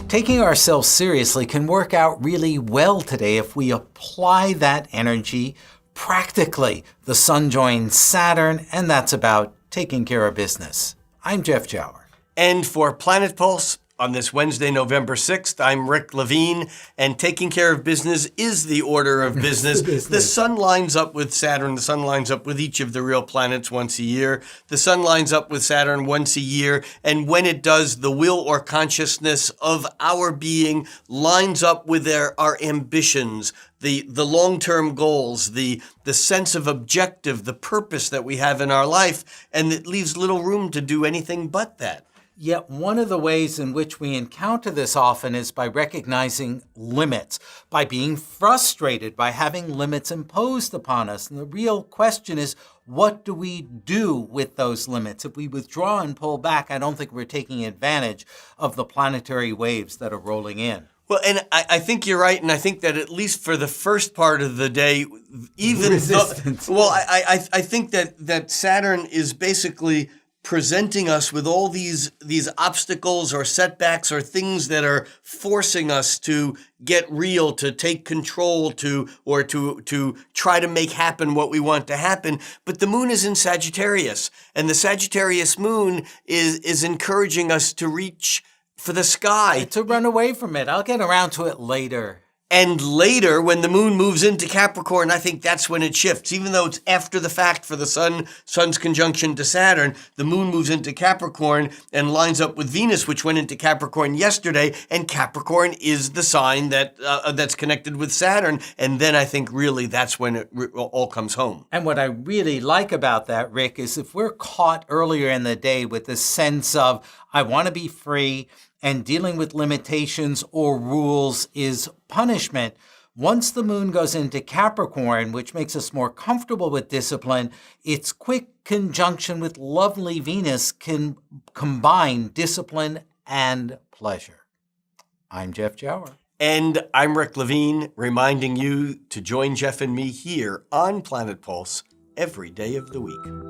Taking ourselves seriously can work out really well today if we apply that energy practically. The Sun joins Saturn, and that's about taking care of business. I'm Jeff Jower. And for Planet Pulse, on this Wednesday, November 6th, I'm Rick Levine, and taking care of business is the order of business. The Sun lines up with Saturn. The Sun lines up with each of the real planets once a year. The Sun lines up with Saturn once a year, and when it does, the will or consciousness of our being lines up with our ambitions, the long-term goals, the sense of objective, the purpose that we have in our life, and it leaves little room to do anything but that. Yet one of the ways in which we encounter this often is by recognizing limits, by being frustrated by having limits imposed upon us. And the real question is, what do we do with those limits? If we withdraw and pull back, I don't think we're taking advantage of the planetary waves that are rolling in. Well, and I think you're right, and I think that at least for the first part of the day, even resistance. I think that Saturn is basically presenting us with all these obstacles or setbacks or things that are forcing us to get real, to take control, to try to make happen what we want to happen. But the moon is in Sagittarius, and the Sagittarius moon is encouraging us to reach for the sky. To run away from it. I'll get around to it later. And later, when the moon moves into Capricorn, I think that's when it shifts. Even though it's after the fact for the sun's conjunction to Saturn, the moon moves into Capricorn and lines up with Venus, which went into Capricorn yesterday. And Capricorn is the sign that's connected with Saturn. And then I think really that's when it all comes home. And what I really like about that, Rick, is if we're caught earlier in the day with this sense of, I want to be free, and dealing with limitations or rules is punishment. Once the moon goes into Capricorn, which makes us more comfortable with discipline, its quick conjunction with lovely Venus can combine discipline and pleasure. I'm Jeff Jower. And I'm Rick Levine, reminding you to join Jeff and me here on Planet Pulse every day of the week.